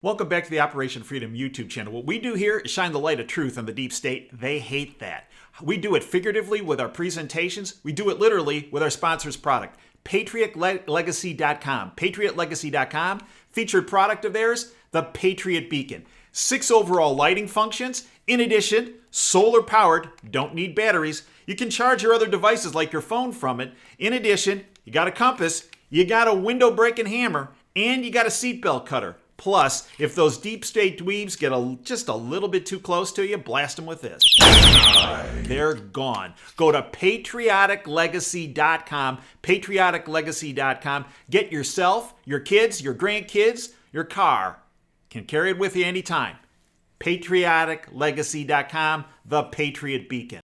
Welcome back to the Operation Freedom YouTube channel. What we do here is shine the light of truth on the deep state. They hate that. We do it figuratively with our presentations. We do it literally with our sponsor's product, PatriotLegacy.com. PatriotLegacy.com, featured product of theirs, the Patriot Beacon. 6 overall lighting functions. In addition, solar powered, don't need batteries. You can charge your other devices like your phone from it. In addition, you got a compass, you got a window breaking hammer, and you got a seatbelt cutter. Plus, if those deep state dweebs get just a little bit too close to you, blast them with this. They're gone. Go to patrioticlegacy.com, patrioticlegacy.com. Get yourself, your kids, your grandkids, your car. Can carry it with you anytime. patrioticlegacy.com, the Patriot Beacon.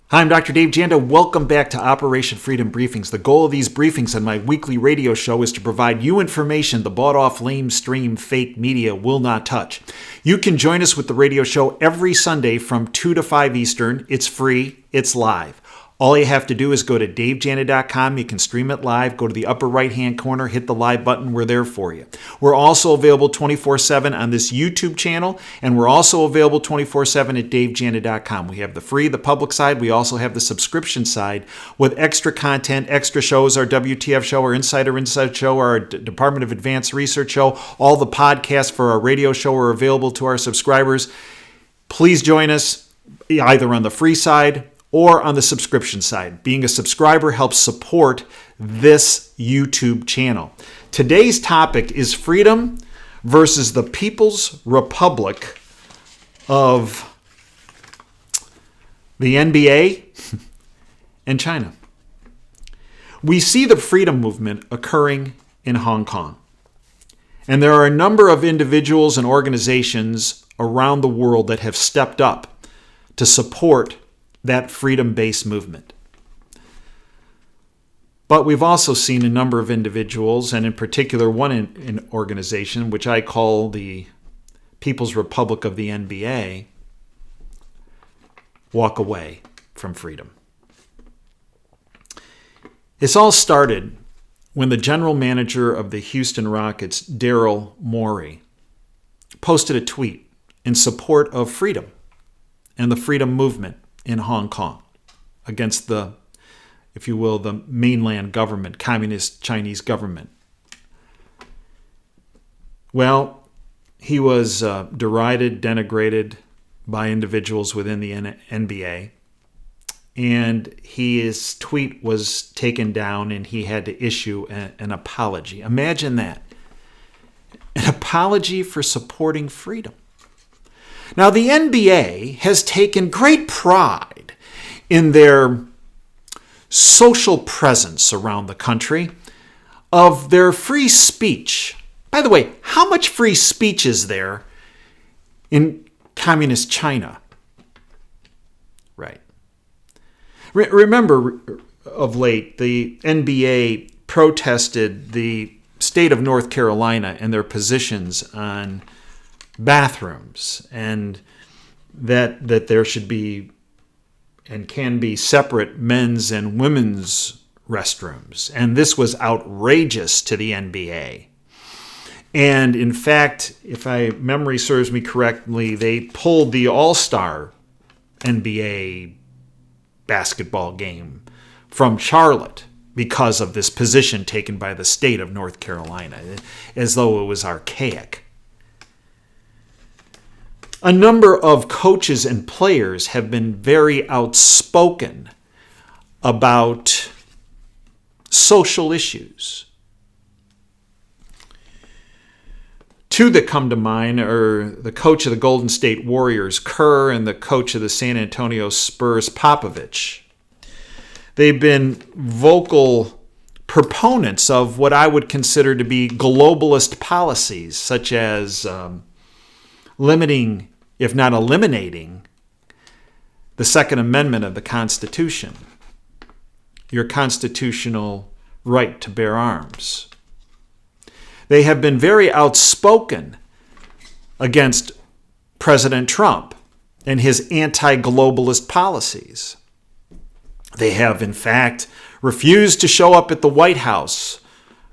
Hi, I'm Dr. Dave Janda. Welcome back to Operation Freedom Briefings. The goal of these briefings on my weekly radio show is to provide you information the bought-off, lame-stream, fake media will not touch. You can join us with the radio show every Sunday from 2 to 5 Eastern. It's free. It's live. All you have to do is go to davejanda.com. You can stream it live. Go to the upper right-hand corner, hit the live button. We're there for you. We're also available 24/7 on this YouTube channel, and we're also available 24/7 at davejanda.com. We have the free, the public side. We also have the subscription side with extra content, extra shows, our WTF show, our Insider show, our Department of Advanced Research show. All the podcasts for our radio show are available to our subscribers. Please join us either on the free side or on the subscription side. Being a subscriber helps support this YouTube channel. Today's topic is freedom versus the People's Republic of the NBA and China. We see the freedom movement occurring in Hong Kong. And there are a number of individuals and organizations around the world that have stepped up to support that freedom-based movement. But we've also seen a number of individuals, and in particular one organization, which I call the People's Republic of the NBA, walk away from freedom. This all started when the general manager of the Houston Rockets, Daryl Morey, posted a tweet in support of freedom and the freedom movement in Hong Kong against the, if you will, the mainland government, communist Chinese government. Well, he was derided, denigrated by individuals within the NBA, and his tweet was taken down and he had to issue an apology. Imagine that. An apology for supporting freedom. Now, the NBA has taken great pride in their social presence around the country of their free speech. By the way, how much free speech is there in communist China? Right. Remember, of late, the NBA protested the state of North Carolina and their positions on bathrooms, and that there should be and can be separate men's and women's restrooms. And this was outrageous to the NBA. And in fact, if memory serves me correctly, they pulled the All-Star NBA basketball game from Charlotte because of this position taken by the state of North Carolina, as though it was archaic. A number of coaches and players have been very outspoken about social issues. Two that come to mind are the coach of the Golden State Warriors, Kerr, and the coach of the San Antonio Spurs, Popovich. They've been vocal proponents of what I would consider to be globalist policies, such as limiting, if not eliminating, the Second Amendment of the Constitution, your constitutional right to bear arms. They have been very outspoken against President Trump and his anti-globalist policies. They have, in fact, refused to show up at the White House,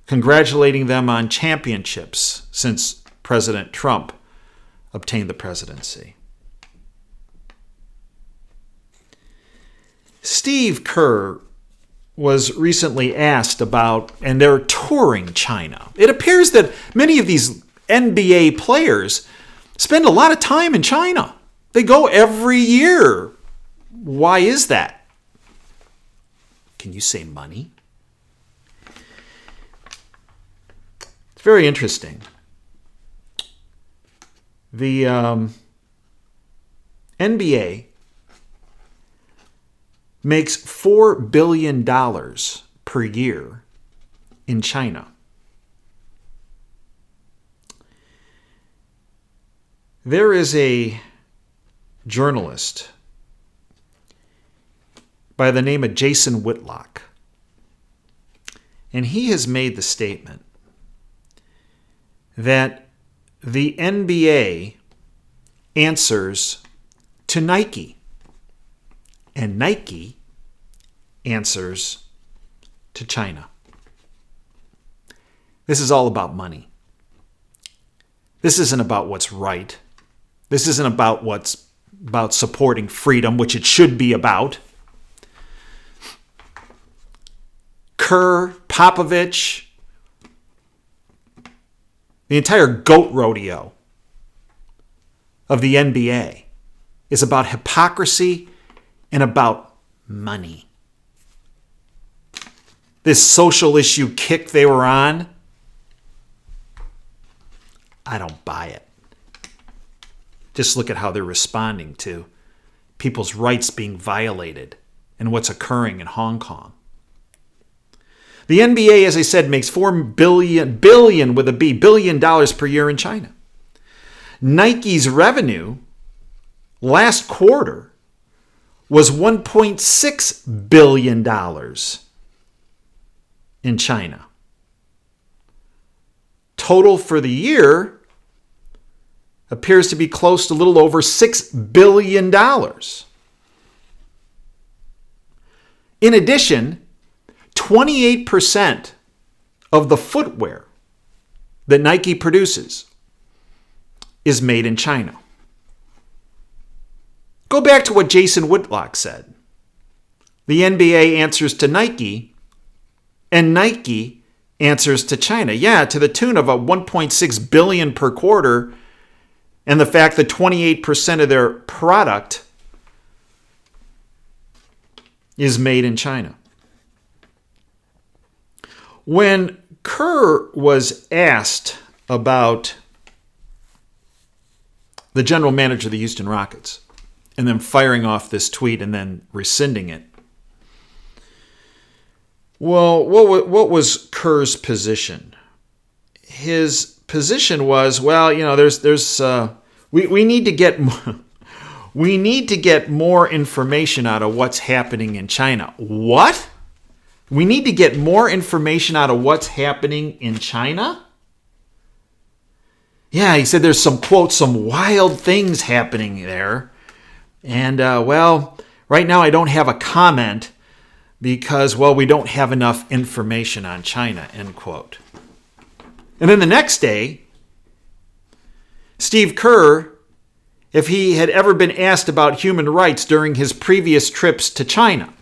congratulating them on championships, since President Trump obtained the presidency. Steve Kerr was recently asked about, and they're touring China. It appears that many of these NBA players spend a lot of time in China. They go every year. Why is that? Can you say money? It's very interesting. The NBA makes $4 billion per year in China. There is a journalist by the name of Jason Whitlock, and he has made the statement that the NBA answers to Nike, and Nike answers to China. This is all about money. This isn't about what's right. This isn't about what's about supporting freedom, which it should be about. Kerr, Popovich, the entire goat rodeo of the NBA is about hypocrisy and about money. This social issue kick they were on, I don't buy it. Just look at how they're responding to people's rights being violated and what's occurring in Hong Kong. The NBA, as I said, makes $4 billion with a B, billion dollars per year in China. Nike's revenue last quarter was $1.6 billion in China. Total for the year appears to be close to a little over $6 billion. In addition, 28% of the footwear that Nike produces is made in China. Go back to what Jason Whitlock said. The NBA answers to Nike, and Nike answers to China. Yeah, to the tune of a $1.6 billion per quarter, and the fact that 28% of their product is made in China. When Kerr was asked about the general manager of the Houston Rockets and then firing off this tweet and then rescinding it, well, what was Kerr's position? His position was, well, you know, we need to get we need to get more information out of what's happening in China. What? We need to get more information out of what's happening in China? Yeah, he said there's some, quote, some wild things happening there. And, well, right now I don't have a comment because, well, we don't have enough information on China, end quote. And then the next day, Steve Kerr, if he had ever been asked about human rights during his previous trips to China,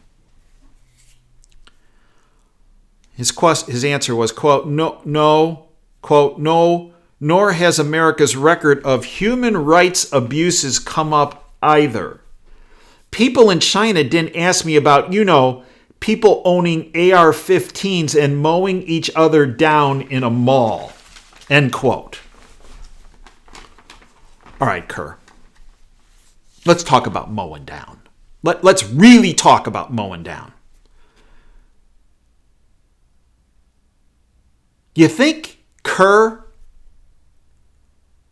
his answer was, quote, no, quote, no, nor has America's record of human rights abuses come up either. People in China didn't ask me about, people owning AR-15s and mowing each other down in a mall, end quote. All right, Kerr, let's talk about mowing down. Let's really talk about mowing down. You think Kerr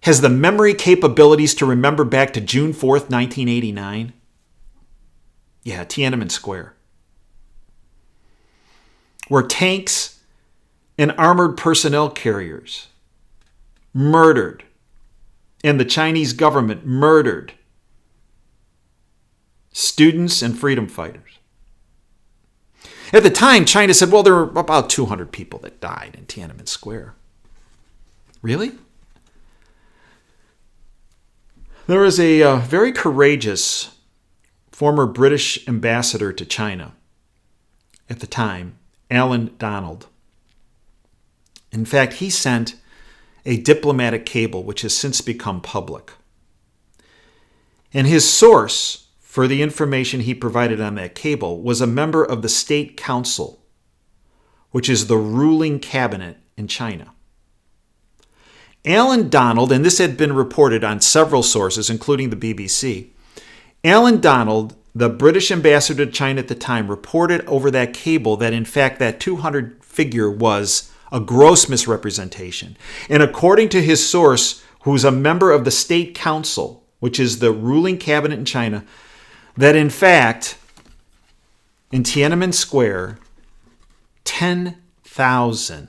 has the memory capabilities to remember back to June 4th, 1989? Yeah, Tiananmen Square, where tanks and armored personnel carriers murdered, and the Chinese government murdered students and freedom fighters. At the time, China said, well, there were about 200 people that died in Tiananmen Square. Really? There was a very courageous former British ambassador to China at the time, Alan Donald. In fact, he sent a diplomatic cable which has since become public. And his source for the information he provided on that cable was a member of the State Council, which is the ruling cabinet in China. Alan Donald, and this had been reported on several sources, including the BBC, Alan Donald, the British ambassador to China at the time, reported over that cable that in fact that 200 figure was a gross misrepresentation. And according to his source, who's a member of the State Council, which is the ruling cabinet in China, that in fact, in Tiananmen Square, 10,000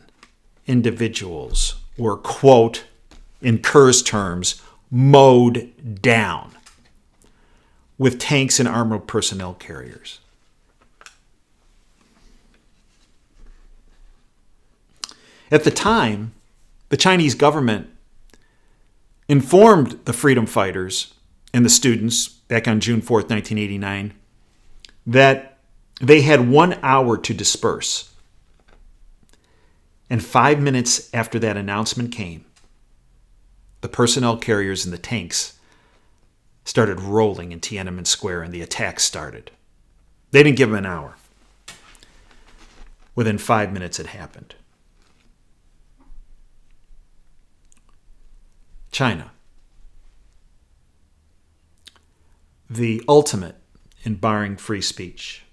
individuals were, quote, in Kerr's terms, mowed down with tanks and armored personnel carriers. At the time, the Chinese government informed the freedom fighters and the students back on June 4th, 1989, that they had 1 hour to disperse. And 5 minutes after that announcement came, the personnel carriers and the tanks started rolling in Tiananmen Square and the attack started. They didn't give them an hour. Within 5 minutes it happened. China, the ultimate in barring free speech,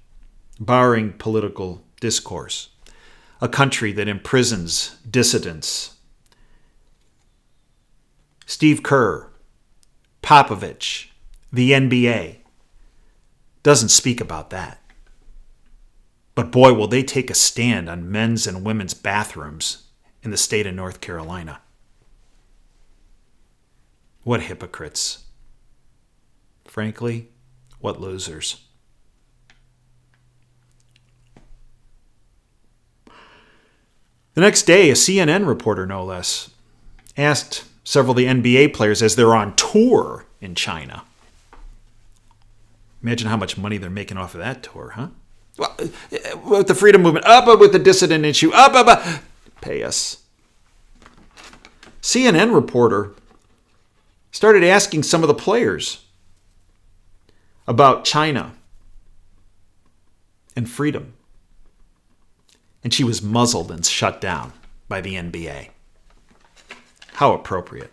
barring political discourse, a country that imprisons dissidents. Steve Kerr, Popovich, the NBA, doesn't speak about that. But boy, will they take a stand on men's and women's bathrooms in the state of North Carolina. What hypocrites. Frankly, what losers. The next day, a CNN reporter, no less, asked several of the NBA players as they're on tour in China. Imagine how much money they're making off of that tour, huh? Well, with the freedom movement, up with the dissident issue, up. Pay us. CNN reporter started asking some of the players about China and freedom. And she was muzzled and shut down by the NBA. How appropriate.